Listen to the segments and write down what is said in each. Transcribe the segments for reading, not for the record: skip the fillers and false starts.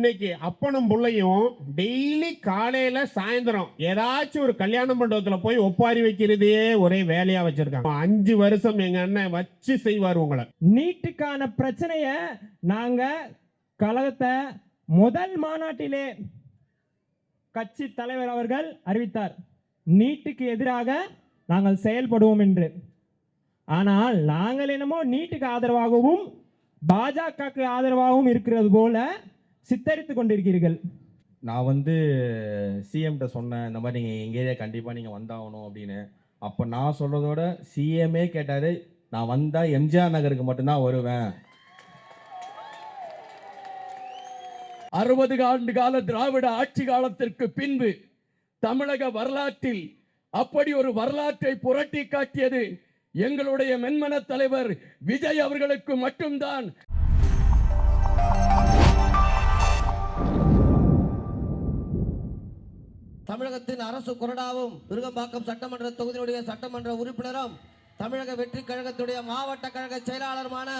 இன்னைக்கு அப்பனும் புள்ளையும் டெய்லி காலையில சாயந்தரம் ஏதாச்சும் ஒரு கல்யாண மண்டபத்துல போய் ஒப்பாரி வைக்கிறதே ஒரே வேலையா வச்சிருக்காங்க. 5 வருஷம் எங்க அண்ணன் வச்சு செய்வார் உங்களை. நீட்டுக்கான பிரச்சனைய நாங்க கழகத்தை முதல் மாநாட்டிலே கட்சி தலைவர் அவர்கள் அறிவித்தார், நீட்டுக்கு எதிராக நாங்கள் செயல்படுவோம் என்று. ஆனால் நாங்கள் என்னமோ நீட்டுக்கு ஆதரவாகவும் பாஜகவுக்கு ஆதரவாகவும் இருக்கிறது போல சித்தரித்து கொண்டிருக்கிறீர்கள். நான் வந்து சிஎம்கிட்ட சொன்னேன், இந்த மாதிரி நீங்கள் எங்கள் ஏரியா கண்டிப்பாக நீங்கள் வந்தாகணும் அப்படின்னு. அப்போ நான் சொல்கிறதோட சிஎம்ஏ கேட்டார், நான் வந்தால் எம்ஜிஆர் நகருக்கு மட்டும்தான் வருவேன். 60 ஆண்டு கால திராவிட ஆட்சி காலத்திற்கு பின்பு தமிழக வரலாற்றில் அப்படி ஒரு வரலாற்றை புரட்டி காட்டியது எங்களுடைய மென்மன தலைவர் விஜய் அவர்களுக்கு மட்டும்தான். தமிழகத்தின் அரசு கொறடாவும் விருகம்பாக்கம் சட்டமன்ற தொகுதியினுடைய சட்டமன்ற உறுப்பினரும் தமிழக வெற்றி கழகத்துடைய மாவட்ட கழக செயலாளருமான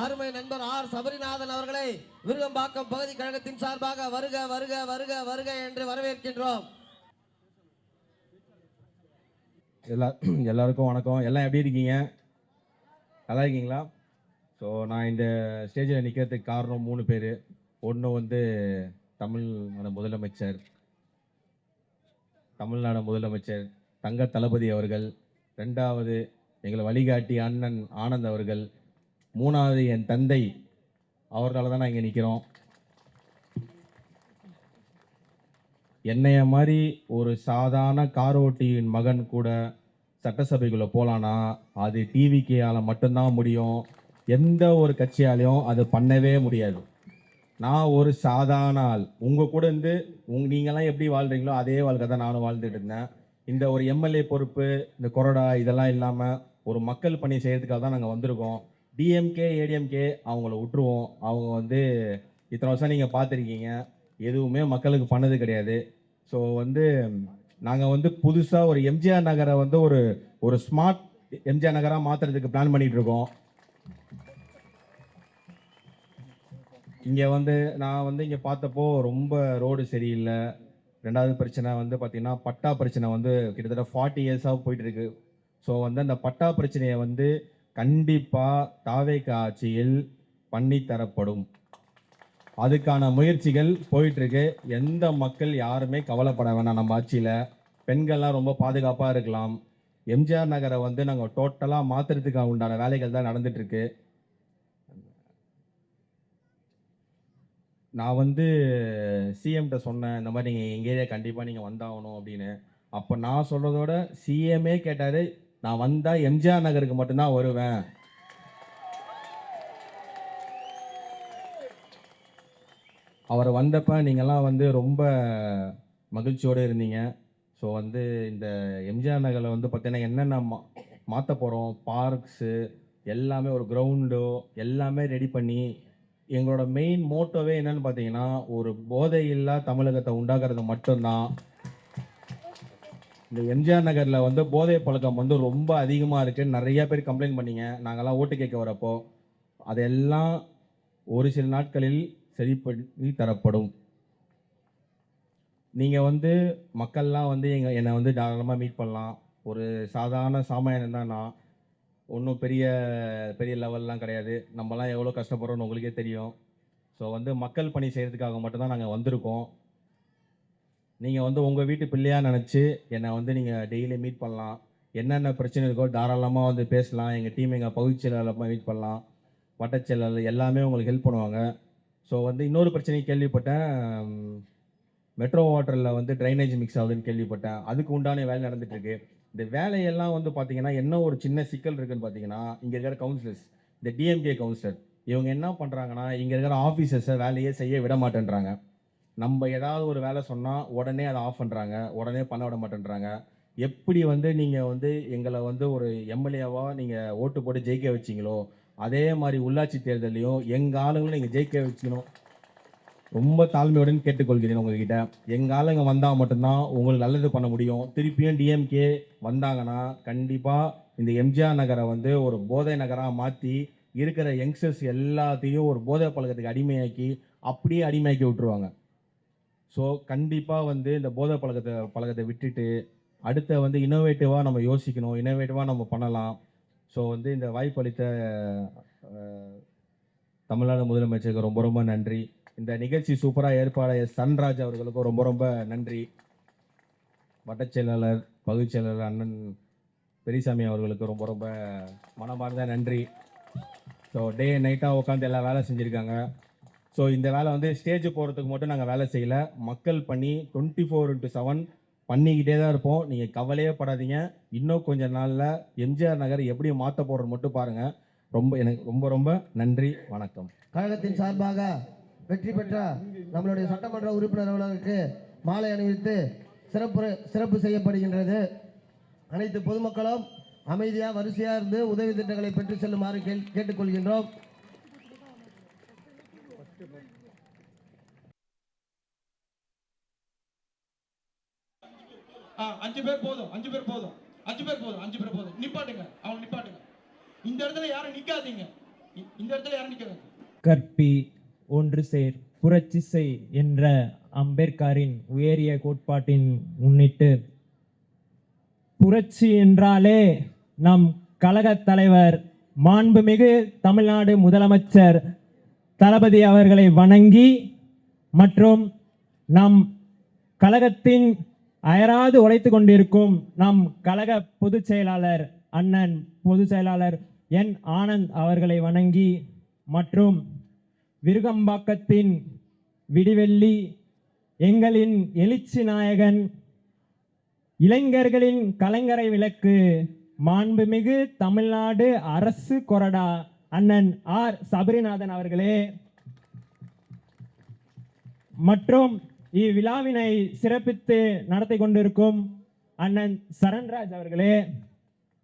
அருமை நண்பர் ஆர் சபரிநாதன் அவர்களை விருகம்பாக்கம் பகுதி கழகத்தின் சார்பாக வருக வருக வருக வருக என்று வரவேற்கின்றோம். எல்லாருக்கும் வணக்கம். எல்லாம் எப்படி இருக்கீங்க? நல்லா இருக்கீங்களா? ஸோ நான் இந்த ஸ்டேஜில் நிற்கிறதுக்கு காரணம் 3 பேர். ஒன்று வந்து தமிழ்நாடு முதலமைச்சர் தங்க தளபதி அவர்கள், 2வது எங்களை வழிகாட்டி அண்ணன் ஆனந்த் அவர்கள், 3வது என் தந்தை. அவர்களால் தான் நான் இங்கே நிற்கிறோம். என்னைய மாதிரி ஒரு சாதாரண கார் ஓட்டியின் மகன் கூட சட்டசபைக்குள்ளே போகலான்னா அது டிவிகேயால் மட்டும்தான் முடியும். எந்த ஒரு கட்சியாலையும் அது பண்ணவே முடியாது. நான் ஒரு சாதாரண ஆள். உங்கள் கூட இருந்து நீங்களாம் எப்படி வாழ்கிறீங்களோ அதே வாழ்க்கை தான் நானும் வாழ்ந்துட்டு இருந்தேன். இந்த ஒரு எம்எல்ஏ பொறுப்பு, இந்த கொறடா இதெல்லாம் இல்லாமல் ஒரு மக்கள் பணி செய்கிறதுக்காக தான் நாங்கள் வந்திருக்கோம். டிஎம்கே ஏடிஎம்கே அவங்கள விட்டுருவோம். அவங்க வந்து இத்தனை வருஷம் நீங்கள் பார்த்துருக்கீங்க, எதுவுமே மக்களுக்கு பண்ணது கிடையாது. ஸோ வந்து நாங்கள் வந்து புதுசாக ஒரு எம்ஜிஆர் நகரை வந்து ஒரு ஸ்மார்ட் எம்ஜிஆர் நகராக மாற்றுறதுக்கு பிளான் பண்ணிகிட்டு இருக்கோம். இங்கே வந்து நான் வந்து இங்கே பார்த்தப்போ ரொம்ப ரோடு சரியில்லை. 2வது பிரச்சனை வந்து பார்த்திங்கன்னா பட்டா பிரச்சனை வந்து கிட்டத்தட்ட 40 இயர்ஸாக போயிட்டுருக்கு. ஸோ வந்து அந்த பட்டா பிரச்சனையை வந்து கண்டிப்பாக தாவேக ஆட்சியில் பண்ணித்தரப்படும். அதுக்கான முயற்சிகள் போயிட்டுருக்கு. எந்த மக்கள் யாருமே கவலைப்பட வேணாம். நம்ம ஆட்சியில் பெண்கள்லாம் ரொம்ப பாதுகாப்பாக இருக்கலாம். எம்ஜிஆர் நகரை வந்து நாங்கள் டோட்டலாக மாற்றுறதுக்கு உண்டான வேலைகள் தான் நடந்துகிட்ருக்கு. நான் வந்து சிஎம்கிட்ட சொன்னேன், இந்த மாதிரி நீங்கள் எங்கள் ஏரியா கண்டிப்பாக நீங்கள் வந்தாகணும் அப்படின்னு. அப்போ நான் சொல்கிறதோட சிஎம்ஏ கேட்டார், நான் வந்தால் எம்ஜிஆர் நகருக்கு மட்டும்தான் வருவேன். அவர் வந்தப்போ நீங்கள்லாம் வந்து ரொம்ப மகிழ்ச்சியோடு இருந்தீங்க. ஸோ வந்து இந்த எம்ஜிஆர் நகரில் வந்து பார்த்தீங்கன்னா என்னென்ன மாற்ற போகிறோம், பார்க்ஸு எல்லாமே, ஒரு கிரவுண்டோ எல்லாமே ரெடி பண்ணி, எங்களோட மெயின் மோட்டோவே என்னன்னு பார்த்தீங்கன்னா ஒரு போதையில்லா தமிழகத்தை உண்டாக்குறது மட்டும்தான். இந்த எம்ஜிஆர் நகரில் வந்து போதை பழக்கம் வந்து ரொம்ப அதிகமாக இருக்குன்னு நிறைய பேர் கம்ப்ளைண்ட் பண்ணீங்க. நாங்கள்லாம் ஓட்டு கேட்க வரப்போ அதெல்லாம் ஒரு சில நாட்களில் சரி பண்ணி தரப்படும். நீங்கள் வந்து மக்கள்லாம் வந்து என்னை வந்து தாராளமாக மீட் பண்ணலாம். ஒரு சாதாரண சாமானியன் தான் நான். ஒன்றும் பெரிய பெரிய லெவல்லாம் கிடையாது. நம்மலாம் எவ்வளோ கஷ்டப்படுறோன்னு உங்களுக்கே தெரியும். ஸோ வந்து மக்கள் பணி செய்கிறதுக்காக மட்டும்தான் நாங்கள் வந்திருக்கோம். நீங்கள் வந்து உங்கள் வீட்டு பிள்ளையாக நினச்சி என்னை வந்து நீங்கள் டெய்லி மீட் பண்ணலாம். என்னென்ன பிரச்சனை இருக்கோ தாராளமாக வந்து பேசலாம். எங்கள் டீம், எங்கள் பகுதி செயலாளர் மீட் பண்ணலாம், வட்டச் செயலாளர் எல்லாமே உங்களுக்கு ஹெல்ப் பண்ணுவாங்க. ஸோ வந்து இன்னொரு பிரச்சனை கேள்விப்பட்டேன், மெட்ரோ வாட்டரில் வந்து ட்ரைனேஜ் மிக்ஸ் ஆகுதுன்னு கேள்விப்பட்டேன். அதுக்கு உண்டான வேலை நடந்துகிட்ருக்கு. இந்த வேலையெல்லாம் வந்து பார்த்தீங்கன்னா என்ன ஒரு சின்ன சிக்கல் இருக்குதுன்னு பார்த்தீங்கன்னா, இங்கே இருக்கிற கவுன்சிலர்ஸ், இந்த டிஎம்கே கவுன்சிலர் இவங்க என்ன பண்ணுறாங்கன்னா, இங்கே இருக்கிற ஆஃபீஸர்ஸை வேலையே செய்ய விட மாட்டேன்றாங்க. நம்ம ஏதாவது ஒரு வேலை சொன்னால் உடனே அதை ஆஃப் பண்ணுறாங்க, உடனே பண்ண விட மாட்டேன்றாங்க. எப்படி வந்து நீங்கள் வந்து எங்களை வந்து ஒரு எம்எல்ஏவாக நீங்கள் ஓட்டு போட்டு ஜெயிக்க வச்சிங்களோ அதே மாதிரி உள்ளாட்சி தேர்தலையும் எங்கள் ஆளுங்களும் நீங்கள் ஜெயிக்க வச்சுக்கணும். ரொம்ப தாழ்மையுடன் கேட்டுக்கொள்கிறேன் உங்ககிட்ட. எங்கள் ஆளுங்க வந்தால் மட்டும்தான் உங்களுக்கு நல்லது பண்ண முடியும். திருப்பியும் டிஎம்கே வந்தாங்கன்னா கண்டிப்பாக இந்த எம்ஜிஆர் நகரை வந்து ஒரு போதை நகராக மாற்றி இருக்கிற யங்ஸ்டர்ஸ் எல்லாத்தையும் ஒரு போதை பழக்கத்துக்கு அடிமையாக்கி அப்படியே அடிமையாக்கி விட்டுருவாங்க. ஸோ கண்டிப்பாக வந்து இந்த போதை பழக்கத்தை விட்டுட்டு அடுத்த வந்து இன்னோவேட்டிவாக நம்ம யோசிக்கணும், இன்னோவேட்டிவாக நம்ம பண்ணலாம். ஸோ வந்து இந்த வாய்ப்பளித்த தமிழ்நாடு முதலமைச்சருக்கு ரொம்ப ரொம்ப நன்றி. இந்த நிகழ்ச்சி சூப்பராக ஏற்பாடு சன்ராஜ் அவர்களுக்கும் ரொம்ப ரொம்ப நன்றி. வட்டச் செயலாளர், பகுதிச் செயலாளர் அண்ணன் பெரியசாமி அவர்களுக்கு ரொம்ப ரொம்ப மனமார்ந்த நன்றி. ஸோ டே நைட்டாக உட்காந்து எல்லாம் வேலை செஞ்சுருக்காங்க. ஸோ இந்த வேலை வந்து ஸ்டேஜ் போகிறதுக்கு மட்டும் நாங்கள் வேலை செய்யலை, மக்கள் பண்ணி 24/7 பண்ணிக்கிட்டே தான் இருப்போம். நீங்கள் கவலையே படாதீங்க. இன்னும் கொஞ்ச நாளில் எம்ஜிஆர் நகர் எப்படி மாற்ற போகிறோன்னு மட்டும் பாருங்கள். எனக்கு ரொம்ப ரொம்ப நன்றி, வணக்கம். கழகத்தின் சார்பாக வெற்றி பெற்ற நம்மளுடைய சட்டமன்ற உறுப்பினர் அவர்களுக்கு மாலை அணிவித்து சிறப்பு செய்யப்படுகின்றது. அனைத்து பொதுமக்களும் அமைதியாக வரிசையாக இருந்து உதவி திட்டங்களை பெற்று செல்லுமாறு கேட்டுக்கொள்கின்றோம். அஞ்சு பேர் போதும். நிப்பாட்டுங்க, அவங்க நிப்பாட்டுங்க. இந்த இடத்துல யாரும் நிக்காதீங்க. கற்பி ஒன்று சேர் புரட்சி செய் என்ற அம்பேத்கரின் உயரிய கோட்பாட்டின் முன்னிட்டு புரட்சி என்றாலே நம் கழக தலைவர் மாண்புமிகு தமிழ்நாடு முதலமைச்சர் தளபதி அவர்களை வணங்கி மற்றும் நம் கழகத்தின் அயராது உழைத்து கொண்டிருக்கும் நம் கழக பொதுச் செயலாளர் அண்ணன் பொதுச் செயலாளர் என் ஆனந்த் அவர்களை வணங்கி மற்றும் விருகம்பாக்கத்தின் விடிவெள்ளி எங்களின் எழுச்சி நாயகன் இளைஞர்களின் கலைஞரை விளக்கு மாண்புமிகு தமிழ்நாடு அரசு கொறடா அண்ணன் ஆர் சபரிநாதன் அவர்களே மற்றும் இவ்விழாவினை சிறப்பித்து நடத்தி கொண்டிருக்கும் அண்ணன் சரண்ராஜ் அவர்களே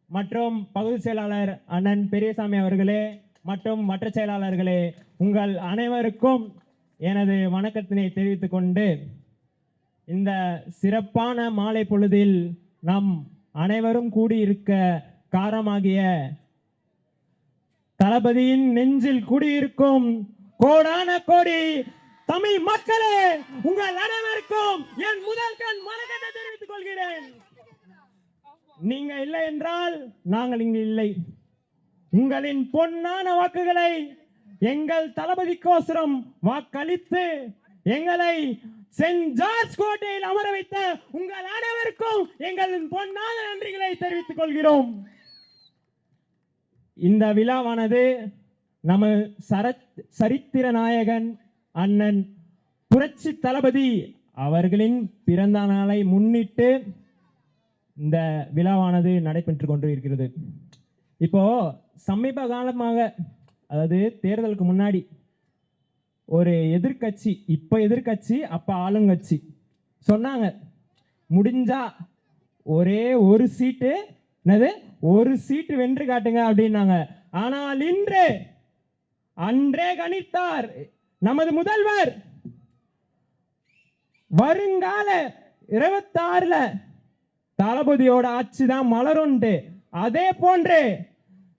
மற்றும் பகுதி செயலாளர் அண்ணன் பெரியசாமி அவர்களே மற்றும் மற்ற செயலாளர்களே, உங்கள் அனைவருக்கும் எனது வணக்கத்தினை தெரிவித்துக் கொண்டு இந்த சிறப்பான மாலை பொழுதில் நம் அனைவரும் கூடியிருக்க காரணமாகிய தளபதியின் நெஞ்சில் கூடியிருக்கும் கோடான கோடி தமிழ் மக்களே, உங்கள் அனைவருக்கும் என் முதல் கண் வணக்கத்தை தெரிவித்துக் கொள்கிறேன். நீங்க இல்லை என்றால் நாங்கள் இங்கு இல்லை. உங்களின் பொன்னான வாக்குகளை எங்கள் தளபதிக்கோசரம் வாக்களித்து எங்களை சென்ட் ஜார்ஜ் கோட்டையில் அமர வைத்த உங்கள் அனைவருக்கும் எங்களின் பொன்னான நன்றிகளை தெரிவித்துக் கொள்கிறோம். இந்த விழாவானது நம்ம சரித்திர நாயகன் அண்ணன் புரட்சி தளபதி அவர்களின் பிறந்த நாளை முன்னிட்டு இந்த விழாவானது நடைபெற்றுக் கொண்டு இருக்கிறது. இப்போ சமீப காலமாக, அதாவது தேர்தலுக்கு முன்னாடி ஒரு எதிர்கட்சி, இப்ப எதிர்கட்சி அப்ப ஆளுங்கட்சி சொன்னாங்க, முடிஞ்சா ஒரே ஒரு சீட்டு, என்னது ஒரு சீட்டு வென்று காட்டுங்க அப்படின்னாங்க. ஆனால் இன்று அன்றே கணித்தார் நமது முதல்வர், வருங்கால 26ல தளபதியோட ஆட்சி தான் மலருண்டு. அதே போன்று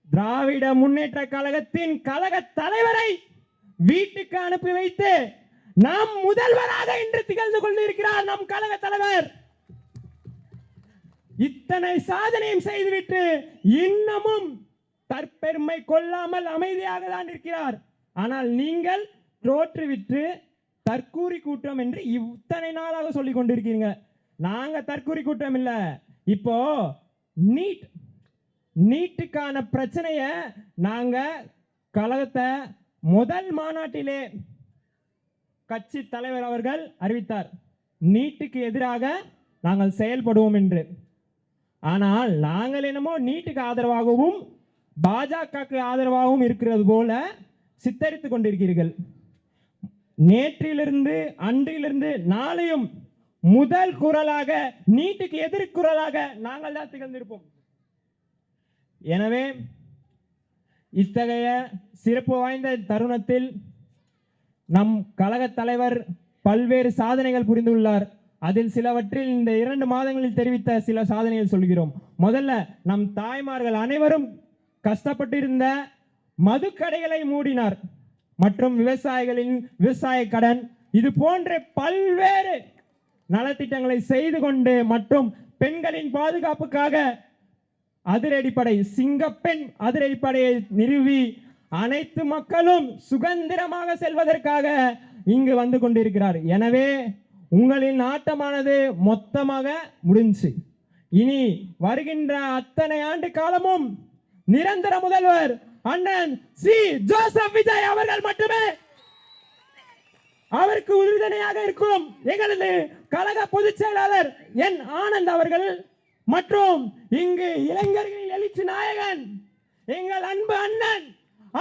திராவிட முன்னேற்ற கழகத்தின் கழக தலைவரை வீட்டுக்கு அனுப்பி வைத்து நாம் முதல்வராக இன்று திகழ்ந்து கொண்டிருக்கிறார் நம் கழக தலைவர். இத்தனை சாதனையும் செய்துவிட்டு இன்னமும் தற்பெருமை கொள்ளாமல் அமைதியாக தான் இருக்கிறார். ஆனால் நீங்கள் தோற்றுவிட்டு தற்கூரி கூட்டம் என்று இத்தனை நாளாக சொல்லிக் கொண்டிருக்கீங்க. நாங்க தற்கூரி கூட்டம் இல்ல. இப்போ நீட்டுக்கான பிரச்சனைய நாங்க கழகத்தை முதல் மாநாட்டிலே கட்சி தலைவர் அவர்கள் அறிவித்தார், நீட்டுக்கு எதிராக நாங்கள் செயல்படுவோம் என்று. ஆனால் நாங்கள் என்னமோ நீட்டுக்கு ஆதரவாகவும் பாஜகவுக்கு ஆதரவாகவும் இருக்கிறது போல சித்தரித்துக் கொண்டிருக்கிறீர்கள். நேற்றிலிருந்து அன்றிலிருந்து நாளையும் முதல் குரலாக நீட்டுக்கு எதிர்குரலாக நாங்கள் தான் திகழ்ந்திருப்போம். எனவே இத்தகைய சிறப்பு வாய்ந்த தருணத்தில் நம் கழக தலைவர் பல்வேறு சாதனைகள் புரிந்துள்ளார். அதில் சிலவற்றில் இந்த 2 மாதங்களில் தெரிவித்த சில சாதனைகள் சொல்கிறோம். முதல்ல, நம் தாய்மார்கள் அனைவரும் கஷ்டப்பட்டிருந்த மதுக்கடைகளை மூடினார். மற்றும் விவசாயிகளின் விவசாய கடன் இது போன்ற பல்வேறு நலத்திட்டங்களை செய்து கொண்டு மற்றும் பெண்களின் பாதுகாப்புக்காக அதிரடிப்படை சிங்கப்பெண் அதிரடிப்படையை நிறுவி அனைத்து மக்களும் சுதந்திரமாக செல்வதற்காக இங்கு வந்து கொண்டிருக்கிறார். எனவே உங்களின் ஆட்டமானது மொத்தமாக முடிஞ்சு. இனி வருகின்ற அத்தனை ஆண்டு காலமும் நிரந்தர முதல்வர் அண்ணன் ஸ்ரீ ஜோசப் விஜய் அவர்கள் மட்டுமே அவருக்கு உறுதுணையாக இருக்கும். எங்களது கழக பொதுச் செயலாளர் என் ஆனந்த் அவர்கள் மற்றும் இங்கு இளைஞர்களின் எழுச்சி நாயகன் எங்கள் அன்பு அண்ணன்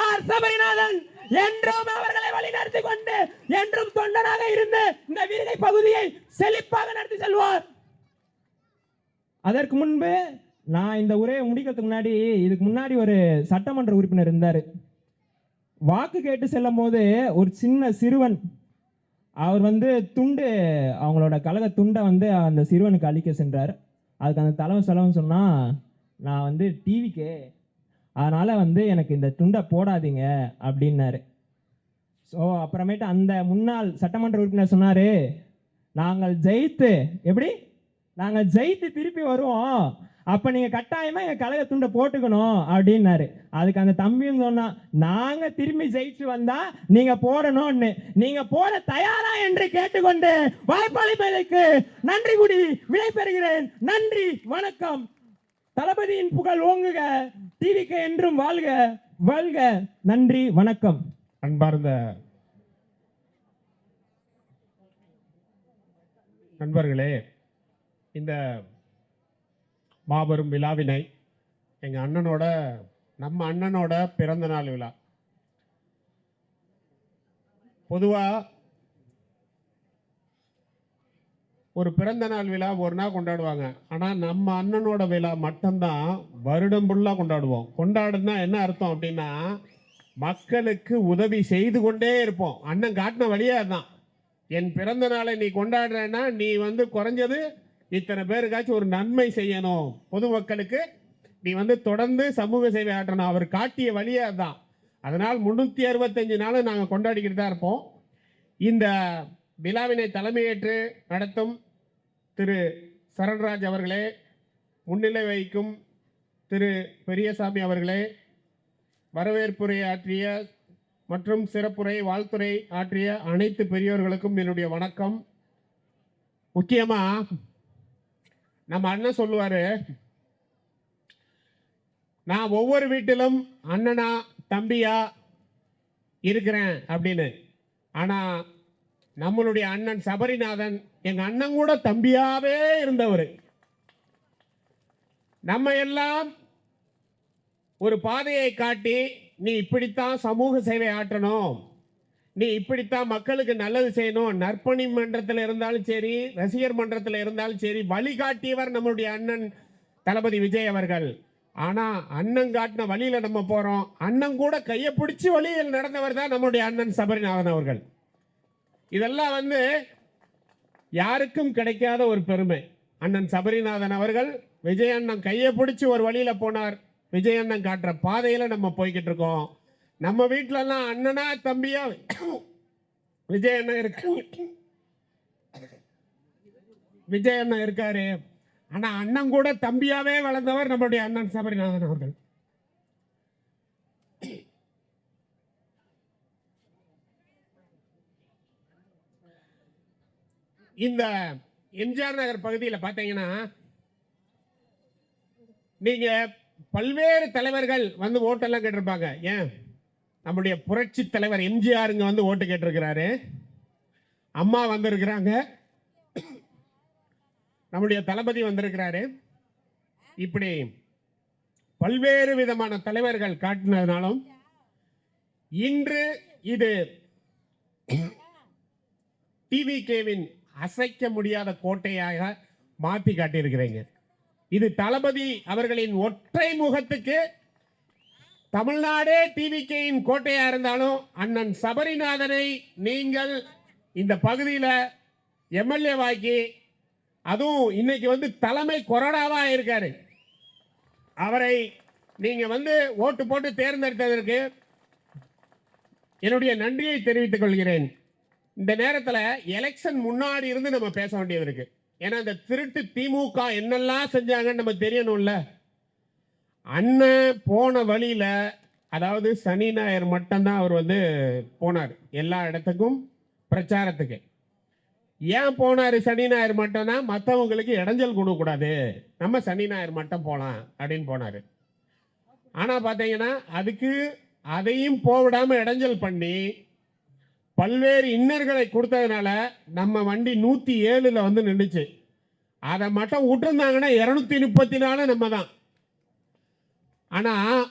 ஆர் சபரிநாதன் என்றும் அவர்களை வழிநடத்தி கொண்டு என்றும் தொண்டனாக இருந்து இந்த விருதை பகுதியை செழிப்பாக நடத்தி செல்வார். அதற்கு முன்பு நான் இந்த உரையை முடிக்கிறதுக்கு முன்னாடி இதுக்கு முன்னாடி ஒரு சட்டமன்ற உறுப்பினர் இருந்தார். வாக்கு கேட்டு செல்லும் போது ஒரு சின்ன சிறுவன் அவர் துண்டு அவங்களோட கழக துண்டை அந்த சிறுவனுக்கு அளிக்க சென்றார். அதுக்கு அந்த தலைமை செலவுன்னு சொன்னால் நான் டிவிக்கே அதனால் எனக்கு இந்த துண்டை போடாதீங்க அப்படின்னாரு. ஸோ அப்புறமேட்டு அந்த முன்னாள் சட்டமன்ற உறுப்பினர் சொன்னார், நாங்கள் ஜெயித்து திருப்பி வருவோம், அப்போ நீங்கள் கட்டாயமாக எங்கள் கழக துண்டை போட்டுக்கணும் அப்படின்னாரு. அதுக்கு அந்த தம்பியும் சொன்னான், நாங்கள் திரும்பி ஜெயிச்சு வந்தால் நீங்கள் போடணும்னு, நீங்கள் போட தயாரா என்று கேட்டுக்கொண்டு வாய்ப்பளிப்பதற்கு நன்றி கூடி விடைபெறுகிறேன். நன்றி, வணக்கம். தளபதியின் புகழ் ஓங்குக, டிவிக்கு என்றும் வாழ்க வாழ்க. நன்றி, வணக்கம். அன்பார்ந்த நண்பர்களே, இந்த மாபெரும் விழாவினை நம்ம அண்ணனோட பிறந்த நாள் விழா. பொதுவாக ஒரு பிறந்த நாள் விழா ஒரு நாள் கொண்டாடுவாங்க. ஆனால் நம்ம அண்ணனோட விழா மட்டும்தான் வருடம் ஃபுல்லாக கொண்டாடுவோம். கொண்டாடுனா என்ன அர்த்தம் அப்படின்னா, மக்களுக்கு உதவி செய்து கொண்டே இருப்போம். அண்ணன் காட்டின வழியே அதுதான். என் பிறந்த நாளை நீ கொண்டாடுறேன்னா நீ குறைஞ்சது இத்தனை பேருக்காச்சும் ஒரு நன்மை செய்யணும், பொதுமக்களுக்கு நீ தொடர்ந்து சமூக சேவை ஆற்றணும். அவர் காட்டிய வழியே அதுதான். அதனால் 365 நாளும் நாங்கள் கொண்டாடிக்கிட்டு தான் இருப்போம். இந்த விழாவினை தலைமையேற்று நடத்தும் திரு சரண்ராஜ் அவர்களே, முன்னிலை வகிக்கும் திரு பெரியசாமி அவர்களே, வரவேற்புரை ஆற்றிய மற்றும் சிறப்புரை வாழ்த்துரை ஆற்றிய அனைத்து பெரியோர்களுக்கும் என்னுடைய வணக்கம். முக்கியமாக நம்ம அண்ணன் சொல்லுவார், நான் ஒவ்வொரு வீட்டிலும் அண்ணனா தம்பியா இருக்கிறேன் அப்படின்னு. ஆனால் நம்மளுடைய அண்ணன் சபரிநாதன் எங்கள் அண்ணன் கூட தம்பியாவே இருந்தவர். நம்ம எல்லாம் ஒரு பாதையை காட்டி, நீ இப்படித்தான் சமூக சேவை ஆற்றணும், நீ இப்படித்தான் மக்களுக்கு நல்லது செய்யணும், நற்பணி மன்றத்தில் இருந்தாலும் சரி, ரசிகர் மன்றத்தில் இருந்தாலும் சரி, வழிகாட்டியவர் நம்மளுடைய அண்ணன் தளபதி விஜய் அவர்கள். ஆனால் அண்ணன் காட்டின வழியில் நம்ம போகிறோம். அண்ணன் கூட கையை பிடிச்சி வழியில் நடந்தவர் தான் நம்மளுடைய அண்ணன் சபரிநாதன் அவர்கள். இதெல்லாம் யாருக்கும் கிடைக்காத ஒரு பெருமை. அண்ணன் சபரிநாதன் அவர்கள் விஜய் அண்ணன் கையை பிடிச்சி ஒரு வழியில் போனார். விஜய் அண்ணன் காட்டுற பாதையில் நம்ம போய்கிட்டு இருக்கோம். நம்ம வீட்டிலலாம் அண்ணனா தம்பியா விஜய் அண்ணன் இருக்காரு. ஆனா அண்ணன் கூட தம்பியாவே வளர்ந்தவர் நம்மளுடைய அண்ணன் சபரிநாதன் அவர்கள். இந்த எம்ஜிஆர் நகர் பகுதியில் பார்த்தீங்கன்னா, நீங்க பல்வேறு தலைவர்கள் ஓட்டெல்லாம் கேட்டிருப்பாங்க. ஏன் நம்முடைய புரட்சி தலைவர் எம்ஜிஆருங்க ஓட்டு கேட்டிருக்கிறாரு, அம்மா வந்திருக்கிறாங்க, நம்முடைய தளபதி வந்திருக்கிறாரு. இப்படி பல்வேறு விதமான தலைவர்கள் காட்டினதுனாலும் இன்று இது டிவிகேவின் அசைக்க முடியாத கோட்டையாக மாற்றி காட்டியிருக்கிறீங்க. இது தளபதி அவர்களின் ஒற்றை முகத்துக்கு தமிழ்நாடே டிவிகேயின் கோட்டையா இருந்தாலும், அண்ணன் சபரிநாதனை நீங்கள் இந்த பகுதியில் எம்எல்ஏ வாக்கி, அதுவும் இன்னைக்கு தலைமை கொறடாவா இருக்காரு, அவரை நீங்க ஓட்டு போட்டு தேர்ந்தெடுத்ததற்கு என்னுடைய நன்றியை தெரிவித்துக் கொள்கிறேன். இந்த நேரத்தில் எலெக்ஷன் முன்னாடி இருந்து நம்ம பேச வேண்டியது இருக்கு. ஏன்னா இந்த திருட்டு திமுக என்னெல்லாம் செஞ்சாங்கன்னு நம்ம தெரியணும்ல. அண்ணன் போன வழியில, அதாவது சனி ஞாயிறு மட்டும்தான் அவர் போனார் எல்லா இடத்துக்கும் பிரச்சாரத்துக்கு. ஏன் போனார் சனி ஞாயிறு மட்டும்னா, மற்றவங்களுக்கு இடைஞ்சல் கொடுக்கக்கூடாது, நம்ம சனி ஞாயிறு மட்டும் போகலாம் அப்படின்னு போனார். ஆனால் பார்த்தீங்கன்னா அதுக்கு அதையும் போவிடாமல் இடைஞ்சல் பண்ணி பல்வேறு இன்னர்களை கொடுத்ததுனால நம்ம வண்டி 107 நின்றுச்சு. அதை மட்டும் விட்டுருந்தாங்கன்னா 234 நம்ம தான். ஆனால்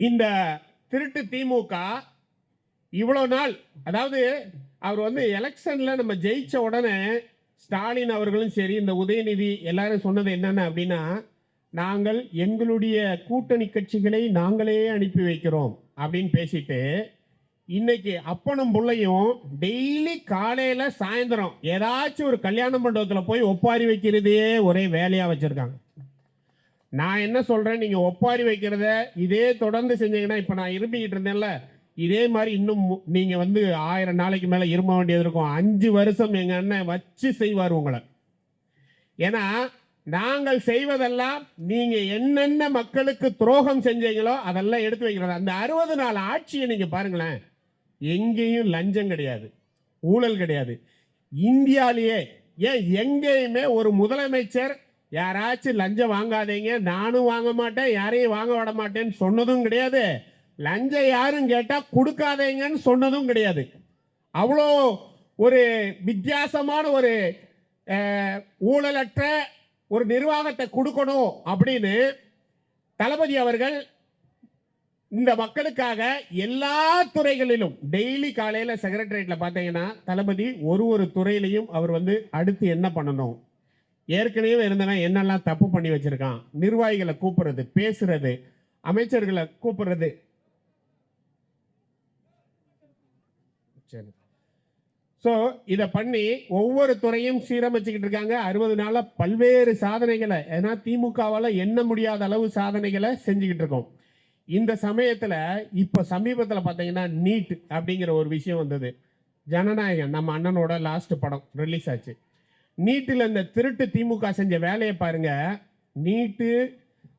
இந்த திருட்டு திமுக இவ்வளோ நாள், அதாவது அவர் எலெக்ஷனில் நம்ம ஜெயிச்ச உடனே ஸ்டாலின் அவர்களும் சரி, இந்த உதயநிதி எல்லாரும் சொன்னது என்னென்ன அப்படின்னா, நாங்கள் எங்களுடைய கூட்டணி கட்சிகளை நாங்களே அனுப்பி வைக்கிறோம் அப்படின்னு பேசிட்டு, இன்னைக்கு அப்பனும் பிள்ளையும் டெய்லி காலையில் சாயந்தரம் ஏதாச்சும் ஒரு கல்யாண மண்டபத்தில் போய் ஒப்பாரி வைக்கிறதே ஒரே வேலையாக வச்சுருக்காங்க. நான் என்ன சொல்கிறேன், நீங்கள் ஒப்பாரி வைக்கிறத இதே தொடர்ந்து செஞ்சீங்கன்னா, இப்போ நான் இரும்பிக்கிட்டு இருந்தேன்ல, இதே மாதிரி இன்னும் நீங்கள் 1000 நாளைக்கு மேலே இரும்ப வேண்டியது இருக்கும். 5 வருஷம் எங்கள் அண்ணன் வச்சு செய்வார் உங்களை. ஏன்னா நாங்கள் செய்வதெல்லாம் நீங்கள் என்னென்ன மக்களுக்கு துரோகம் செஞ்சீங்களோ அதெல்லாம் எடுத்து வைக்கிறது. அந்த 60 நாள் ஆட்சியை நீங்கள் பாருங்களேன், எங்கேயும் லஞ்சம் கிடையாது, ஊழல் கிடையாது. இந்தியாலேயே ஏன் எங்கேயுமே ஒரு முதலமைச்சர் யாராச்சும் லஞ்சம் வாங்காதீங்க, நானும் வாங்க மாட்டேன், யாரையும் வாங்க விட மாட்டேன்னு சொன்னதும் கிடையாது. லஞ்சம் யாரும் கேட்டால் கொடுக்காதீங்கன்னு சொன்னதும் கிடையாது. அவ்வளோ ஒரு வித்தியாசமான ஒரு ஊழலற்ற ஒரு நிர்வாகத்தை கொடுக்கணும் அப்படின்னு தளபதி அவர்கள் இந்த மக்களுக்காக எல்லா துறைகளிலும் டெய்லி காலையில் செக்ரட்டரியேட்டில் பார்த்தீங்கன்னா தளபதி ஒரு துறையிலையும் அவர் அடுத்து என்ன பண்ணணும், ஏற்கனவே இருந்தவன் என்னெல்லாம் தப்பு பண்ணி வச்சிருக்கான், நிர்வாகிகளை கூப்பிடுறது, பேசுறது, அமைச்சர்களை கூப்பிடுறது. சரி, ஸோ இதை பண்ணி ஒவ்வொரு துறையும் சீரமைச்சுக்கிட்டு இருக்காங்க. 60 நாளாக பல்வேறு சாதனைகளை, ஏன்னா திமுகவால் எண்ண முடியாத அளவு சாதனைகளை செஞ்சுக்கிட்டு இருக்கோம். இந்த சமயத்தில் இப்போ சமீபத்தில் பார்த்தீங்கன்னா நீட் அப்படிங்கிற ஒரு விஷயம் வந்தது. ஜனநாயகன் நம்ம அண்ணனோட லாஸ்ட் படம் ரிலீஸ் ஆச்சு. நீட்டில் இந்த திருட்டு திமுக செஞ்ச வேலையை பாருங்க. நீட்டு,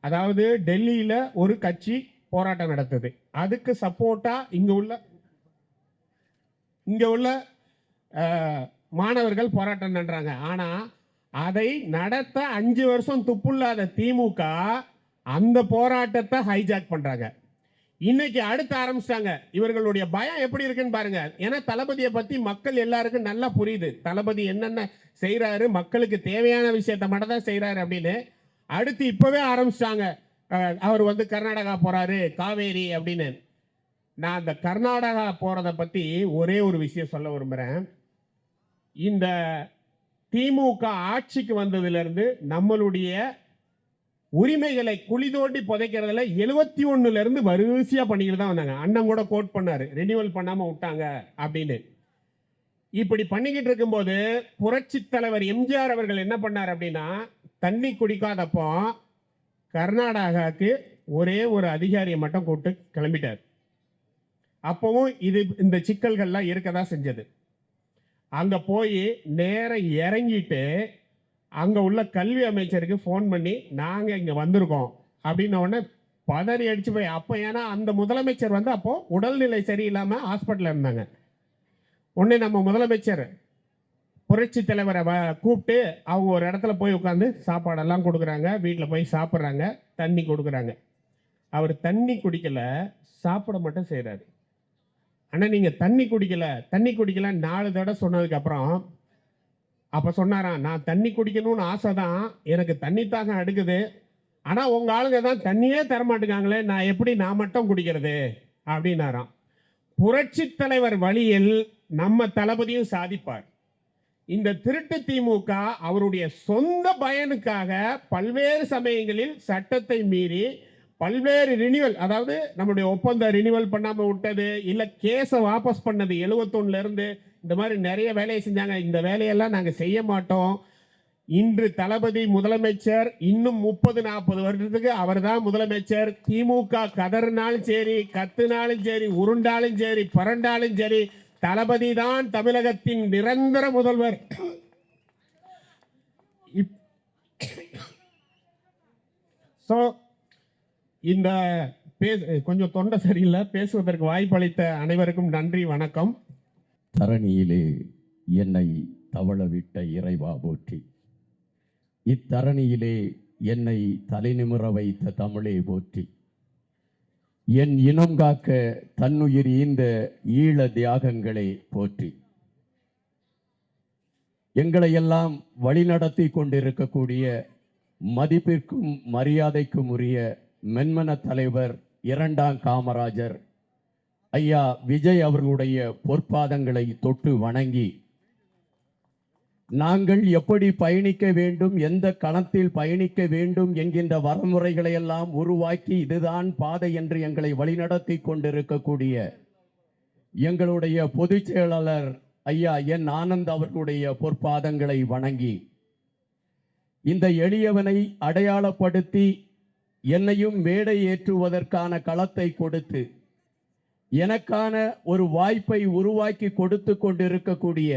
அதாவது டெல்லியில் ஒரு கட்சி போராட்டம் நடத்துது, அதுக்கு சப்போர்ட்டாக இங்கே உள்ள மாணவர்கள் போராட்டம் பண்றாங்க. ஆனால் அதை நடத்த 5 வருஷம் துப்புள்ளாத திமுக அந்த போராட்டத்தை ஹைஜாக் பண்றாங்க. இன்னைக்கு அடுத்து ஆரம்பிச்சிட்டாங்க. இவர்களுடைய பயம் எப்படி இருக்குன்னு பாருங்க. ஏன்னா தளபதியை பத்தி மக்கள் எல்லாருக்கும் நல்லா புரியுது, தளபதி என்னென்ன செய்யறாரு, மக்களுக்கு தேவையான விஷயத்த மட்டும் தான் செய்யறாரு அப்படின்னு. அடுத்து இப்பவே ஆரம்பிச்சிட்டாங்க, அவர் கர்நாடகா போறாரு, காவேரி அப்படின்னு. நான் அந்த கர்நாடகா போறதை பத்தி ஒரே ஒரு விஷயம் சொல்ல விரும்புறேன். இந்த திமுக ஆட்சிக்கு வந்ததிலிருந்து நம்மளுடைய உரிமைகளை குழி தோண்டி புதைக்கிறதுல 71 இருந்து வரிசையா பண்ணிக்கிட்டு தான் வந்தாங்க. அண்ணன் கூட கோட் பண்ணாரு, ரெனியூவல் பண்ணாம விட்டாங்க அப்படின்னு. இப்படி பண்ணிக்கிட்டு இருக்கும்போது புரட்சி தலைவர் எம்ஜிஆர் அவர்கள் என்ன பண்ணார் அப்படின்னா, தண்ணி குடிக்காதப்போ கர்நாடகாவுக்கு ஒரே ஒரு அதிகாரியை மட்டும் கூப்பிட்டு கிளம்பிட்டார். அப்பவும் இந்த சிக்கல்கள்லாம் இருக்கதான் செஞ்சது. அங்க போய் நேர இறங்கிட்டு அங்க உள்ள கல்வி அமைச்சருக்கு ஃபோன் பண்ணி நாங்க இங்க வந்திருக்கோம் அப்படின்ன உடனே பதறி அடிச்சு போய், அப்போ ஏன்னா அந்த முதலமைச்சர் அப்போ உடல்நிலை சரியில்லாம ஹாஸ்பிட்டல் இருந்தாங்க. உடனே நம்ம முதலமைச்சர் புரட்சி தலைவரை கூப்பிட்டு அவங்க ஒரு இடத்துல போய் உட்காந்து சாப்பாடெல்லாம் கொடுக்குறாங்க, வீட்டில் போய் சாப்பிட்றாங்க, தண்ணி கொடுக்குறாங்க. அவர் தண்ணி குடிக்கல, சாப்பிட மட்டும் செய்கிறாரு. ஆனால் நீங்கள் தண்ணி குடிக்கல 4 தடவை சொன்னதுக்கப்புறம் அப்போ சொன்னாராம், நான் தண்ணி குடிக்கணும்னு ஆசை தான், எனக்கு தண்ணி தாகம் எடுக்குது, ஆனால் உங்கள் ஆளுங்க தான் தண்ணியே தரமாட்டுக்காங்களே, நான் மட்டும் குடிக்கிறது அப்படின்னாராம். புரட்சி தலைவர் வழியில் நம்ம தளபதியும் சாதிப்பார். இந்த திருட்டு திமுக அவருடைய சொந்த பயனுக்காக பல்வேறு சமயங்களில் சட்டத்தை மீறி பல்வேறு ரினிவல், அதாவது நம்முடைய ஒப்பந்தம் ரினிவல் பண்ணாமல் விட்டது, இல்லை கேஸை வாபஸ் பண்ணது 71 இருந்து இந்த மாதிரி நிறைய வேலையை செஞ்சாங்க. இந்த வேலையெல்லாம் நாங்கள் செய்ய மாட்டோம், இன்று தளபதி முதலமைச்சர், இன்னும் 30-40 வருடத்துக்கு அவர்தான் முதலமைச்சர். திமுக கதறினாலும் சரி, கத்துனாலும் சரி, உருண்டாலும் சரி, பரண்டாலும் சரி, தளபதி தான் தமிழகத்தின் நிரந்தர முதல்வர். ஸோ இந்த கொஞ்சம் தொண்டை சரியில்லை, பேசுவதற்கு வாய்ப்பளித்த அனைவருக்கும் நன்றி, வணக்கம். தரணியிலே என்னை தவளவிட்ட இறைவா போற்றி, இத்தரணியிலே என்னை தலைநிமிர வைத்த தமிழே போற்றி, என் இனம் காக்க தன்னுயிர் ஈந்த ஈழ தியாகங்களே போற்றி, எங்களை எல்லாம் வழிநடத்தி கொண்டிருக்கக்கூடிய மதிப்பிற்கும் மரியாதைக்கும் உரிய மென்மன தலைவர் இரண்டாம் காமராஜர் ஐயா விஜய் அவர்களுடைய பொற்பாதங்களை தொட்டு வணங்கி, நாங்கள் எப்படி பயணிக்க வேண்டும், எந்த களத்தில் பயணிக்க வேண்டும் என்கின்ற வரமுறைகளை எல்லாம் உருவாக்கி இதுதான் பாதை என்று எங்களை வழிநடத்தி கொண்டிருக்கக்கூடிய எங்களுடைய பொதுச் செயலாளர் ஐயா என் ஆனந்த் அவர்களுடைய பொற்பாதங்களை வணங்கி, இந்த எளியவனை அடையாளப்படுத்தி என்னையும் மேடை ஏற்றுவதற்கான களத்தை கொடுத்து எனக்கான ஒரு வாய்ப்பை உருவாக்கி கொடுத்து கொண்டிருக்கக்கூடிய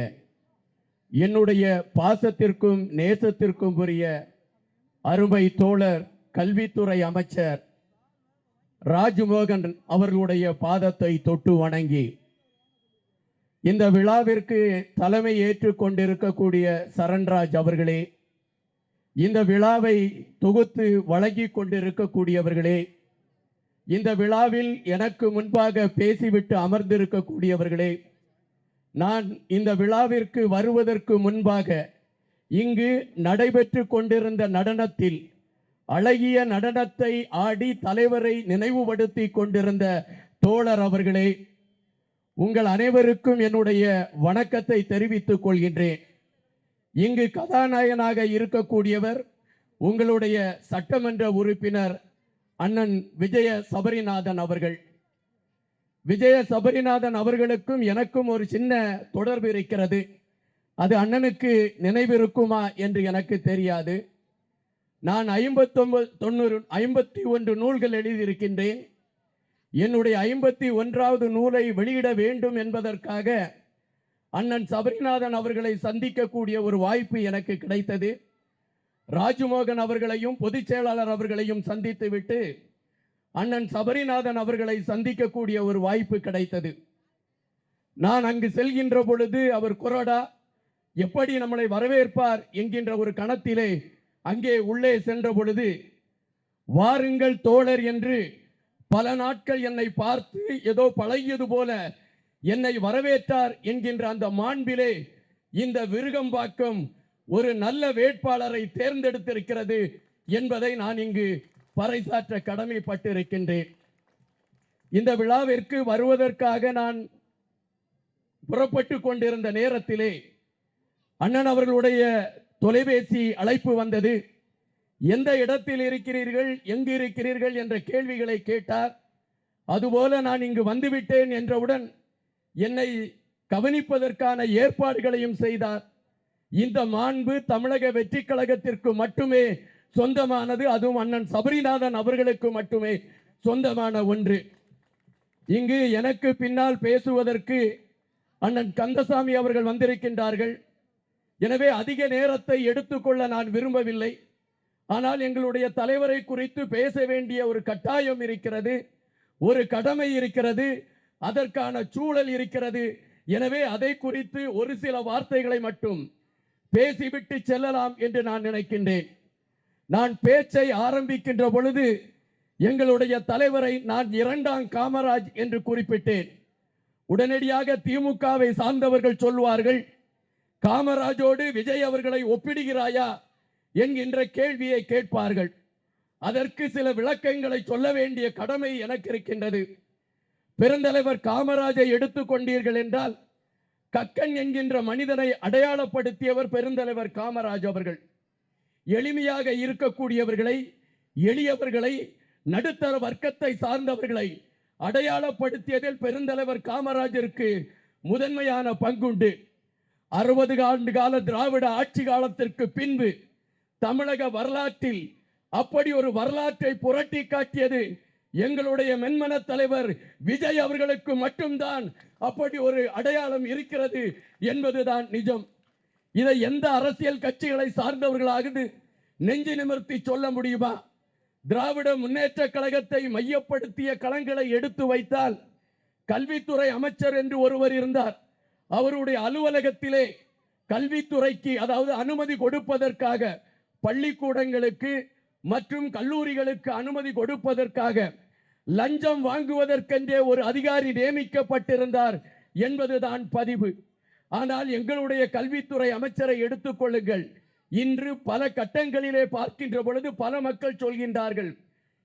என்னுடைய பாசத்திற்கும் நேசத்திற்கும் உரிய அருமை தோழர் கல்வித்துறை அமைச்சர் ராஜ்மோகன் அவர்களுடைய பாதத்தை தொட்டு வணங்கி, இந்த விழாவிற்கு தலைமை ஏற்றுக் கொண்டிருக்கக்கூடிய சரண்ராஜ் அவர்களே, இந்த விழாவை தொகுத்து வழங்கி கொண்டிருக்கக்கூடியவர்களே, இந்த விழாவில் எனக்கு முன்பாக பேசிவிட்டு அமர்ந்திருக்கக்கூடியவர்களே, நான் இந்த விழாவிற்கு வருவதற்கு முன்பாக இங்கு நடைபெற்று கொண்டிருந்த நடனத்தில் அழகிய நடனத்தை ஆடி தலைவரை நினைவுபடுத்தி கொண்டிருந்த தோழர் அவர்களே, உங்கள் அனைவருக்கும் என்னுடைய வணக்கத்தை தெரிவித்துக் கொள்கின்றேன். இங்கு கதாநாயகனாக இருக்கக்கூடியவர் உங்களுடைய சட்டமன்ற உறுப்பினர் அண்ணன் விஜய சபரிநாதன் அவர்கள். விஜய சபரிநாதன் அவர்களுக்கும் எனக்கும் ஒரு சின்ன தொடர்பு இருக்கிறது. அது அண்ணனுக்கு நினைவிருக்குமா என்று எனக்கு தெரியாது. நான் 51 நூல்கள் எழுதியிருக்கின்றேன். என்னுடைய 51வது நூலை வெளியிட வேண்டும் என்பதற்காக அண்ணன் சபரிநாதன் அவர்களை சந்திக்கக்கூடிய ஒரு வாய்ப்பு எனக்கு கிடைத்தது. ராஜ்மோகன் அவர்களையும் பொதுச் செயலாளர் அவர்களையும் சந்தித்து விட்டு அண்ணன் சபரிநாதன் அவர்களை சந்திக்கக்கூடிய ஒரு வாய்ப்பு கிடைத்தது. நான் அங்கு செல்கின்ற பொழுது அவர் கொறடா எப்படி நம்மளை வரவேற்பார் என்கின்ற ஒரு கணத்திலே அங்கே உள்ளே சென்ற பொழுது, வாருங்கள் தோழர் என்று பல நாட்கள் என்னை பார்த்து ஏதோ பழகியது போல என்னை வரவேற்றார் என்கின்ற அந்த மாண்பிலே இந்த விருகம்பாக்கம் ஒரு நல்ல வேட்பாளரை தேர்ந்தெடுத்திருக்கிறது என்பதை நான் இங்கு பறைசாற்ற கடமைப்பட்டிருக்கின்றேன். இந்த விழாவிற்கு வருவதற்காக நான் புறப்பட்டு கொண்டிருந்த நேரத்திலே அண்ணன் அவர்களுடைய தொலைபேசி அழைப்பு வந்தது. எந்த இடத்தில் இருக்கிறீர்கள், எங்கு இருக்கிறீர்கள் என்ற கேள்விகளை கேட்டார். அதுபோல நான் இங்கு வந்துவிட்டேன் என்றவுடன் என்னை கவனிப்பதற்கான ஏற்பாடுகளையும் செய்தார். இந்த மாண்பு தமிழக வெற்றி கழகத்திற்கு மட்டுமே சொந்தமானது, அதுவும் அண்ணன் சபரிநாதன் அவர்களுக்கு மட்டுமே சொந்தமான ஒன்று. இங்கு எனக்கு பின்னால் பேசுவதற்கு அண்ணன் கந்தசாமி அவர்கள் வந்திருக்கின்றார்கள். எனவே அதிக நேரத்தை எடுத்துக்கொள்ள நான் விரும்பவில்லை. ஆனால் எங்களுடைய தலைவரை குறித்து பேச வேண்டிய ஒரு கட்டாயம் இருக்கிறது, ஒரு கடமை இருக்கிறது, அதற்கான சூழல் இருக்கிறது. எனவே அதை குறித்து ஒரு சில வார்த்தைகளை மட்டும் பேசிவிட்டு செல்லலாம் என்று நான் நினைக்கின்றேன். நான் பேச்சை ஆரம்பிக்கின்ற பொழுது எங்களுடைய தலைவரை நான் இரண்டாம் காமராஜ் என்று குறிப்பிட்டேன். உடனடியாக திமுகவை சார்ந்தவர்கள் சொல்வார்கள், காமராஜோடு விஜய் அவர்களை ஒப்பிடுகிறாயா என்கின்ற கேள்வியை கேட்பார்கள். அதற்கு சில விளக்கங்களை சொல்ல வேண்டிய கடமை எனக்கு இருக்கின்றது. பெருந்தலைவர் காமராஜை எடுத்துக்கொண்டீர்கள் என்றால் கக்கன் என்கின்ற மனிதனை அடையாளப்படுத்தியவர் பெருந்தலைவர் காமராஜ் அவர்கள். எளிமையாக இருக்கக்கூடியவர்களை, எளியவர்களை, நடுத்தர வர்க்கத்தை சார்ந்தவர்களை அடையாளப்படுத்தியதில் பெருந்தலைவர் காமராஜருக்கு முதன்மையான பங்குண்டு. 60 ஆண்டு கால திராவிட ஆட்சி காலத்திற்கு பின்பு தமிழக வரலாற்றில் அப்படி ஒரு வரலாற்றை புரட்டி காட்டியது எங்களுடைய மென்மன தலைவர் விஜய் அவர்களுக்கு மட்டும்தான் அப்படி ஒரு அடையாளம் இருக்கிறது என்பதுதான் நிஜம். இதை எந்த அரசியல் கட்சிகளை சார்ந்தவர்களாக நெஞ்சு நிமிர்த்தி சொல்ல முடியுமா? திராவிட முன்னேற்ற கழகத்தை மையப்படுத்திய களங்களை எடுத்து வைத்தால் கல்வித்துறை அமைச்சர் என்று ஒருவர் இருந்தார். அவருடைய அலுவலகத்திலே கல்வித்துறைக்கு அதாவது அனுமதி கொடுப்பதற்காக பள்ளிக்கூடங்களுக்கு மற்றும் கல்லூரிகளுக்கு அனுமதி கொடுப்பதற்காக லஞ்சம் வாங்குவதற்கென்றே ஒரு அதிகாரி நியமிக்கப்பட்டிருந்தார் என்பதுதான் பதிவு. ஆனால் எங்களுடைய கல்வித்துறை அமைச்சரை எடுத்துக்கொள்ளுங்கள். இன்று பல கட்டங்களிலே பார்க்கின்ற பொழுது பல மக்கள் சொல்கின்றார்கள்,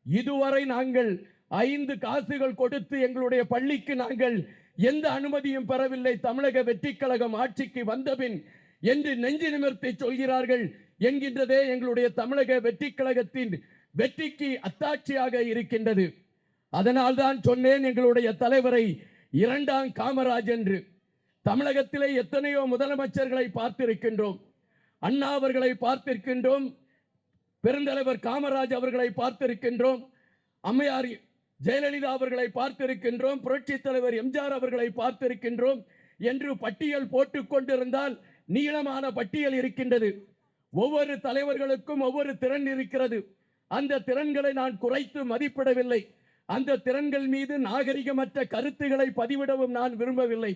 இதுவரை நாங்கள் 5 காசுகள் கொடுத்து எங்களுடைய பள்ளிக்கு நாங்கள் எந்த அனுமதியும் பெறவில்லை, தமிழக வெற்றிக் கழகம் ஆட்சிக்கு வந்தபின் என்று நெஞ்சு நிமிர்த்தி சொல்கிறார்கள் என்கின்றதே எங்களுடைய தமிழக வெற்றிக் கழகத்தின் வெற்றிக்கு அத்தாட்சியாக இருக்கின்றது. அதனால்தான் சொன்னேன் எங்களுடைய தலைவரை 2ஆம் காமராஜ் என்று. தமிழகத்திலே எத்தனையோ முதலமைச்சர்களை பார்த்திருக்கின்றோம். அண்ணா அவர்களை பார்த்திருக்கின்றோம், பெருந்தலைவர் காமராஜ் அவர்களை பார்த்திருக்கின்றோம், அம்மையார் ஜெயலலிதா அவர்களை பார்த்திருக்கின்றோம், புரட்சி தலைவர் எம்ஜிஆர் அவர்களை பார்த்திருக்கின்றோம் என்று பட்டியல் போட்டுக் கொண்டிருந்தால் நீளமான பட்டியல் இருக்கின்றது. ஒவ்வொரு தலைவர்களுக்கும் ஒவ்வொரு திறன் இருக்கிறது. அந்த திறன்களை நான் குறைத்து மதிப்பிடவில்லை. அந்த திறன்கள் மீது நாகரிகமற்ற கருத்துக்களை பதிவிடவும் நான் விரும்பவில்லை.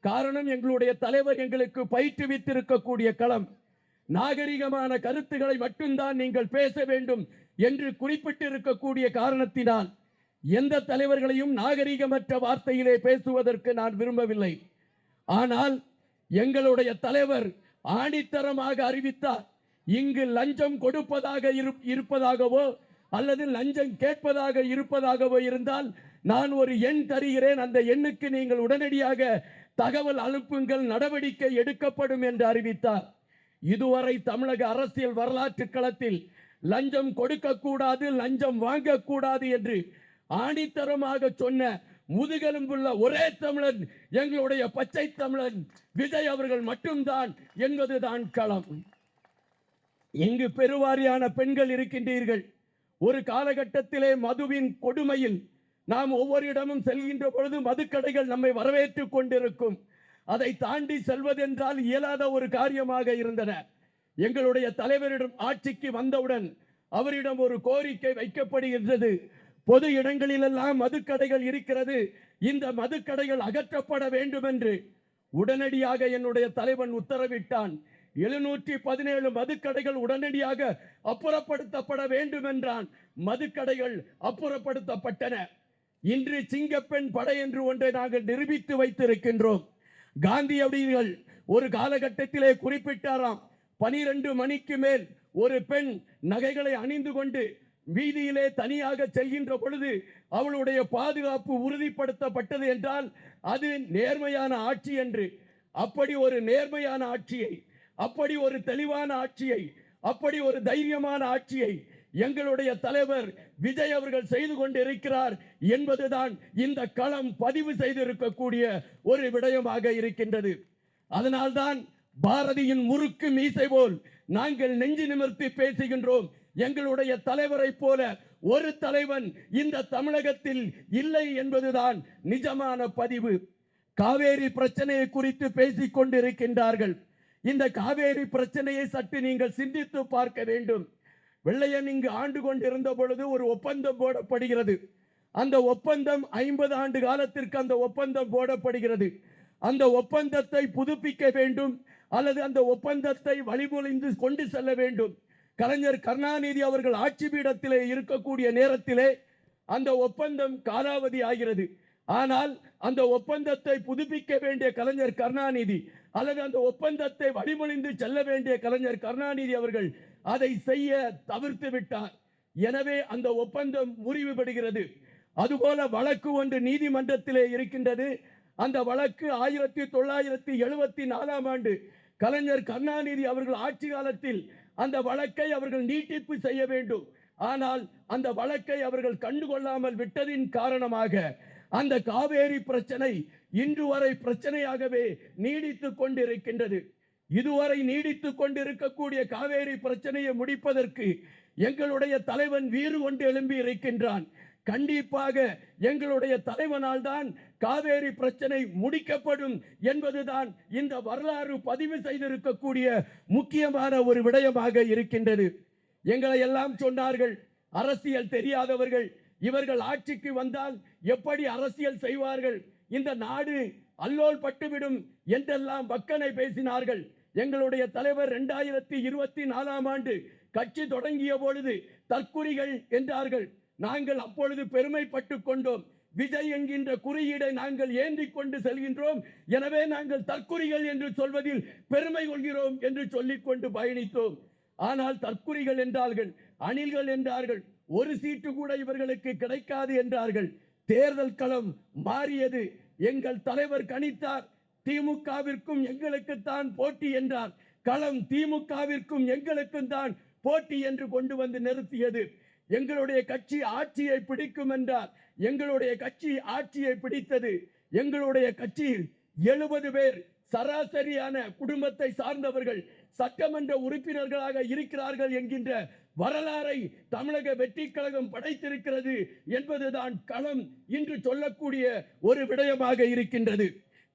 காரணம், எங்களுடைய தலைவர் எங்களுக்கு பயிற்றுவித்திருக்கக்கூடிய களம். நாகரிகமான கருத்துக்களை மட்டும்தான் நீங்கள் பேச வேண்டும் என்று குறிப்பிட்டிருக்கக்கூடிய காரணத்தினால் எந்த தலைவர்களையும் நாகரிகமற்ற வார்த்தையிலே பேசுவதற்கு நான் விரும்பவில்லை. ஆனால் எங்களுடைய தலைவர் ஆணித்தரமாக அறிவித்தார், இங்கு லஞ்சம் கொடுப்பதாக இருப்பதாகவோ அல்லது லஞ்சம் கேட்பதாக இருப்பதாகவோ இருந்தால் நான் ஒரு எண் தருகிறேன், அந்த எண்ணுக்கு நீங்கள் உடனடியாக தகவல் அனுப்புங்கள், நடவடிக்கை எடுக்கப்படும் என்று அறிவித்தார். இதுவரை தமிழக அரசியல் வரலாற்று களத்தில் லஞ்சம் கொடுக்கக்கூடாது, லஞ்சம் வாங்கக்கூடாது என்று ஆணித்தரமாக சொன்ன முதுகெலும்புள்ள ஒரே தமிழன் எங்களுடைய பச்சை தமிழன் விஜய் அவர்கள் மட்டும்தான் என்பதுதான் களம். இங்கு பெருவாரியான பெண்கள் இருக்கின்றீர்கள். ஒரு காலகட்டத்திலே மதுவின் கொடுமையில் நாம் ஒவ்வொரு இடமும் செல்கின்ற பொழுது மதுக்கடைகள் நம்மை வரவேற்றுக் கொண்டிருக்கும். அதை தாண்டி செல்வதென்றால் இயலாத ஒரு காரியமாக இருந்தன. எங்களுடைய தலைவரிடம் ஆட்சிக்கு வந்தவுடன் அவரிடம் ஒரு கோரிக்கை வைக்கப்படுகின்றது, பொது இடங்களிலெல்லாம் மதுக்கடைகள் இருக்கிறது, இந்த மதுக்கடைகள் அகற்றப்பட வேண்டும் என்று. உடனடியாக என்னுடைய தலைவன் உத்தரவிட்டான். 717 மதுக்கடைகள் உடனடியாக அப்புறப்படுத்தப்பட வேண்டும் என்றான். மதுக்கடைகள் அப்புறப்படுத்தப்பட்டன. இன்று சிங்கப்பெண் படை என்று ஒன்றை நாங்கள் நிரூபித்து வைத்திருக்கின்றோம். காந்தியடிகள் ஒரு காலகட்டத்திலே குறிப்பிட்டாராம், 12 மணிக்கு மேல் ஒரு பெண் நகைகளை அணிந்து கொண்டு வீதியிலே தனியாக செல்கின்ற பொழுது அவளுடைய பாதுகாப்பு உறுதிப்படுத்தப்பட்டது என்றால் அது நேர்மையான ஆட்சி என்று. அப்படி ஒரு நேர்மையான ஆட்சியை, அப்படி ஒரு தெளிவான ஆட்சியை, அப்படி ஒரு தைரியமான ஆட்சியை எங்களுடைய தலைவர் விஜய் அவர்கள் செய்து கொண்டிருக்கிறார் என்பதுதான் இந்த களம் பதிவு செய்திருக்கக்கூடிய ஒரு விடயமாக இருக்கின்றது. அதனால்தான் பாரதியின் முறுக்கு மீசை போல் நாங்கள் நெஞ்சு நிமிர்த்தி பேசுகின்றோம். எங்களுடைய தலைவரை போல ஒரு தலைவன் இந்த தமிழகத்தில் இல்லை என்பதுதான் நிஜமான பதிவு. காவேரி பிரச்சனையை குறித்து பேசிக் கொண்டிருக்கின்றார்கள். இந்த காவேரி பிரச்சனையை சற்று நீங்கள் சிந்தித்து பார்க்க வேண்டும். வெள்ளையன் இங்கு ஆண்டு கொண்டிருந்த பொழுது ஒரு ஒப்பந்தம் போடப்படுகிறது. அந்த ஒப்பந்தம் 50 ஆண்டு காலத்திற்கு அந்த ஒப்பந்தம் போடப்படுகிறது. அந்த ஒப்பந்தத்தை புதுப்பிக்க வேண்டும் அல்லது அந்த ஒப்பந்தத்தை வழிமொழிந்து கொண்டு செல்ல வேண்டும். கலைஞர் கருணாநிதி அவர்கள் ஆட்சி பீடத்திலே இருக்கக்கூடிய நேரத்திலே அந்த ஒப்பந்தம் காலாவதி ஆகிறது. ஆனால் அந்த ஒப்பந்தத்தை புதுப்பிக்க வேண்டிய கலைஞர் கருணாநிதி அல்லது அந்த ஒப்பந்தத்தை வழிமொழிந்து செல்ல வேண்டிய கலைஞர் கருணாநிதி அவர்கள் அதை செய்ய தவிர்த்து விட்டார். எனவே அந்த ஒப்பந்தம் முறிவுபடுகிறது. அதுபோல வழக்கு ஒன்று நீதிமன்றத்திலே இருக்கின்றது. அந்த வழக்கு 1974 ஆண்டு கலைஞர் கருணாநிதி அவர்கள் ஆட்சி காலத்தில் அந்த வழக்கை அவர்கள் நீட்டிப்பு செய்ய வேண்டும். ஆனால் அந்த வழக்கை அவர்கள் கண்டுகொள்ளாமல் விட்டதின் காரணமாக அந்த காவேரி பிரச்சனை இன்று வரை பிரச்சனையாகவே நீடித்துக் கொண்டிருக்கின்றது. இதுவரை நீடித்துக் கொண்டிருக்கக்கூடிய காவேரி பிரச்சனையை முடிப்பதற்கு எங்களுடைய தலைவன் வீறு கொண்டு எழும்பி இருக்கின்றான். கண்டிப்பாக எங்களுடைய தலைவனால் தான் காவேரி பிரச்சனை முடிக்கப்படும் என்பதுதான் இந்த வரலாறு பதிவு செய்திருக்கக்கூடிய முக்கியமான ஒரு விடயமாக இருக்கின்றது. எங்களை எல்லாம் சொன்னார்கள், அரசியல் தெரியாதவர்கள், இவர்கள் ஆட்சிக்கு வந்தால் எப்படி அரசியல் செய்வார்கள், இந்த நாடு அல்லோல் பட்டுவிடும் என்றெல்லாம் வக்கனை பேசினார்கள். எங்களுடைய தலைவர் 2024ஆம் ஆண்டு கட்சி தொடங்கிய பொழுது தற்குறிகள் என்றார்கள். நாங்கள் அப்பொழுது பெருமைப்பட்டு கொண்டோம். விஜய் என்கின்ற குறியீடை நாங்கள் ஏந்தி கொண்டு செல்கின்றோம், எனவே நாங்கள் தற்குறிகள் என்று சொல்வதில் பெருமை கொள்கிறோம் என்று சொல்லிக் கொண்டு பயணித்தோம். ஆனால் தற்குறிகள் என்றார்கள், அணில்கள் என்றார்கள், ஒரு சீட்டு கூட இவர்களுக்கு கிடைக்காது என்றார்கள். தேர்தல் களம் மாறியது. எங்கள் தலைவர் கணித்தார், திமுகவிற்கும் எங்களுக்குத்தான் போட்டி என்றார். களம் திமுகவிற்கும் எங்களுக்கும் தான் போட்டி என்று கொண்டு வந்து நிறுத்தியது. எங்களுடைய கட்சி ஆட்சியை பிடிக்கும் என்றார். எங்களுடைய கட்சி ஆட்சியை பிடித்தது. எங்களுடைய கட்சியில் 70 பேர் சராசரியான குடும்பத்தை சார்ந்தவர்கள் சட்டமன்ற உறுப்பினர்களாக இருக்கிறார்கள் என்கின்ற வரலாறை தமிழக வெற்றி கழகம் படைத்திருக்கிறது என்பதுதான் களம் இன்று சொல்லக்கூடிய ஒரு விடயமாக இருக்கின்றது.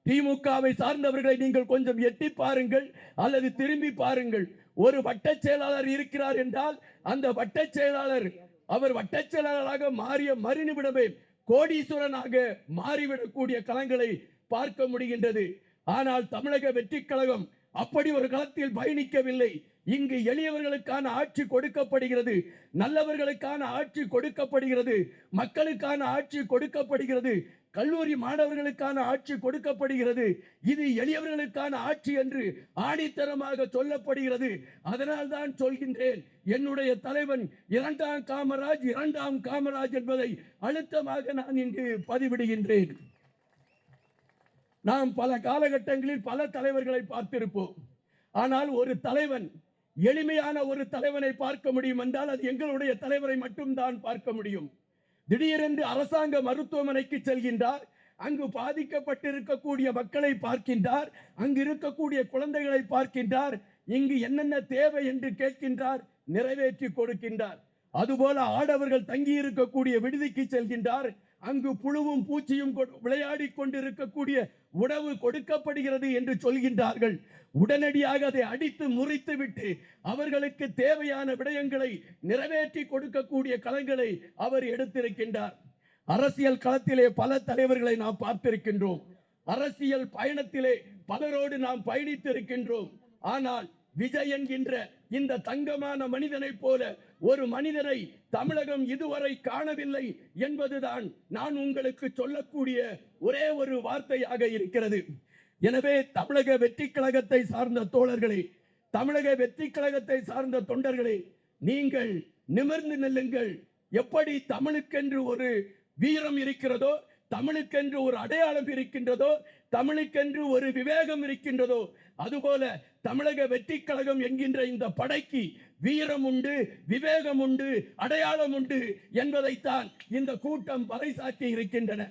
திமுகவை சார்ந்தவர்களை நீங்கள் கொஞ்சம் எட்டி பாருங்கள் அல்லது திரும்பி பாருங்கள். ஒரு வட்டச் செயலாளர் இருக்கிறார் என்றால் அந்த வட்டச் செயலாளர் அவர் வட்டச் செயலாளராக மாறிய மறுநிமிடமே கோடீஸ்வரனாக மாறிவிடக்கூடிய களங்களை பார்க்க முடிகின்றது. ஆனால் தமிழக வெற்றி கழகம் அப்படி ஒரு களத்தில் பயணிக்கவில்லை. இங்கு எளியவர்களுக்கான ஆட்சி கொடுக்கப்படுகிறது, நல்லவர்களுக்கான ஆட்சி கொடுக்கப்படுகிறது, மக்களுக்கான ஆட்சி கொடுக்கப்படுகிறது, கல்லூரி மாணவர்களுக்கான ஆட்சி கொடுக்கப்படுகிறது. இது எளியவர்களுக்கான ஆட்சி என்று ஆணித்தரமாக சொல்லப்படுகிறது. அதனால் தான் சொல்கின்றேன், என்னுடைய தலைவன் இரண்டாம் காமராஜ் என்பதை அழுத்தமாக நான் இங்கு பதிவிடுகின்றேன். நாம் பல காலகட்டங்களில் பல தலைவர்களை பார்த்திருப்போம். ஆனால் ஒரு தலைவன், எளிமையான ஒரு தலைவனை பார்க்க முடியும் என்றால் அது எங்களுடைய தலைவரை மட்டும்தான் பார்க்க முடியும். திடீரென்று அரசாங்க மருத்துவமனைக்கு செல்கின்றார், அங்கு பாதிக்கப்பட்டிருக்கக்கூடிய மக்களை பார்க்கின்றார், அங்கு இருக்கக்கூடிய குழந்தைகளை பார்க்கின்றார், இங்கு என்னென்ன தேவை என்று கேட்கின்றார், நிறைவேற்றி கொடுக்கின்றார். அதுபோல ஆடவர்கள் தங்கி இருக்கக்கூடிய விடுதிக்கு செல்கின்றார், அங்கு புழுவும் பூச்சியும் விளையாடி கொண்டிருக்கக்கூடிய உணவு கொடுக்கப்படுகிறது என்று சொல்கின்றார்கள். உடனடியாக அதை அடித்து முறித்து விட்டு அவர்களுக்கு தேவையான விடயங்களை நிறைவேற்றி கொடுக்கக்கூடிய களங்களை அவர் எடுத்திருக்கின்றார். அரசியல் களத்திலே பல தலைவர்களை நாம் பார்த்திருக்கின்றோம். அரசியல் பயணத்திலே பலரோடு நாம் பயணித்திருக்கின்றோம். ஆனால் விஜய் என்கின்ற இந்த தங்கமான மனிதனை போல ஒரு மனிதனை தமிழகம் இதுவரை காணவில்லை என்பதுதான் நான் உங்களுக்கு சொல்லக்கூடிய ஒரே ஒரு வார்த்தையாக இருக்கிறது. எனவே தமிழக வெற்றி கழகத்தை சார்ந்த தோழர்களே, தமிழக வெற்றி கழகத்தை சார்ந்த தொண்டர்களே, நீங்கள் நிமிர்ந்து நில்லுங்கள். எப்படி தமிழுக்கென்று ஒரு வீரம் இருக்கிறதோ, தமிழுக்கென்று ஒரு அடையாளம் இருக்கின்றதோ, தமிழுக்கென்று ஒரு விவேகம் இருக்கின்றதோ, அதுபோல தமிழக வெற்றி கழகம் என்கின்ற இந்த படைக்கு வீரம் உண்டு, விவேகம் உண்டு, அடையாளம் உண்டு என்பதைத்தான் இந்த கூட்டம் பறைசாற்றி இருக்கின்றன.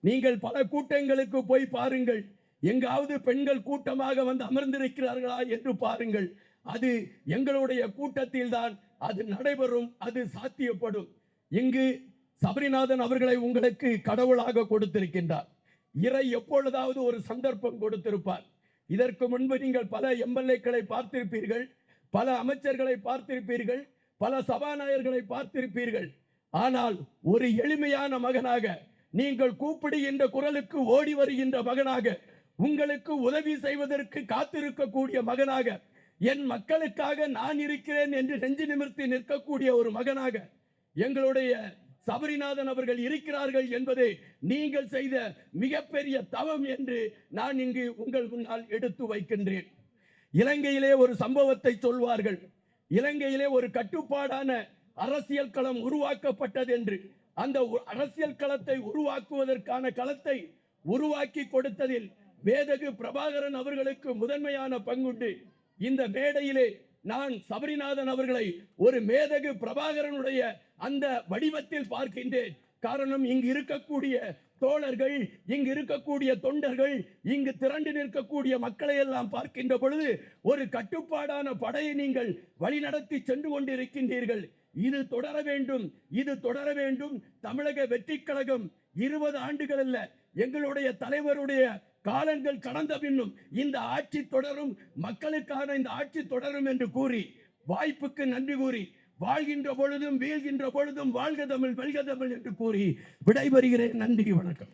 நீங்கள் பல கூட்டங்களுக்கு போய் பாருங்கள், எங்காவது பெண்கள் கூட்டமாக வந்து அமர்ந்திருக்கிறார்களா என்று பாருங்கள். அது எங்களுடைய கூட்டத்தில் தான் அது நடைபெறும், அது சாத்தியப்படும். இங்கு சபரிநாதன் அவர்களை உங்களுக்கு கடவுளாக கொடுத்திருக்கின்றார். இறை எப்பொழுதாவது ஒரு சந்தர்ப்பம் கொடுத்திருப்பார். இதற்கு முன்பு நீங்கள் பல எம்எல்ஏக்களை பார்த்திருப்பீர்கள், பல அமைச்சர்களை பார்த்திருப்பீர்கள், பல சபாநாயகர்களை பார்த்திருப்பீர்கள். ஆனால் ஒரு எளிமையான மகனாக, நீங்கள் கூப்பிடுகின்ற குரலுக்கு ஓடி வருகின்ற மகனாக, உங்களுக்கு உதவி செய்வதற்கு காத்திருக்கக்கூடிய மகனாக, என் மக்களுக்காக நான் இருக்கிறேன் என்று நெஞ்சு நிமிர்த்தி நிற்கக்கூடிய ஒரு மகனாக எங்களுடைய சபரிநாதன் அவர்கள் இருக்கிறார்கள் என்பதை நீங்கள் செய்த மிகப்பெரிய தவம் என்று நான் இங்கு உங்கள் முன்னால் எடுத்து வைக்கின்றேன். இலங்கையிலே ஒரு சம்பவத்தை சொல்வார்கள். இலங்கையிலே ஒரு கட்டுப்பாடான அரசியல் களம் உருவாக்கப்பட்டது என்று. அந்த அரசியல் களத்தை உருவாக்குவதற்கான களத்தை உருவாக்கி கொடுத்ததில் வேதகு பிரபாகரன் அவர்களுக்கு முதன்மையான பங்குண்டு. இந்த மேடையிலே நான் சபரிநாதன் அவர்களை ஒரு மேதகு பிரபாகரனுடைய அந்த வடிவத்தில் பார்க்கின்றேன். காரணம் இங்கு இருக்கக்கூடிய தோழர்கள், இங்கு இருக்கக்கூடிய தொண்டர்கள், இங்கு திரண்டு நிற்கக்கூடிய மக்களை எல்லாம் பார்க்கின்ற பொழுது ஒரு கட்டுப்பாடான படையை நீங்கள் வழிநடத்தி சென்று கொண்டிருக்கின்றீர்கள். இது தொடர வேண்டும், இது தொடர வேண்டும். தமிழக வெற்றி கழகம் 20 ஆண்டுகள் அல்ல, எங்களுடைய தலைவருடைய காலங்கள் கடந்த பின்னும் இந்த ஆட்சி தொடரும், மக்களுக்கான இந்த ஆட்சி தொடரும் என்று கூறி வாய்ப்புக்கு நன்றி கூறி, வாழ்கின்ற பொழுதும் வீழ்கின்ற பொழுதும் வாழ்க தமிழ் வெல்க தமிழ் என்று கூறி விடைபெறுகிறேன். நன்றி, வணக்கம்.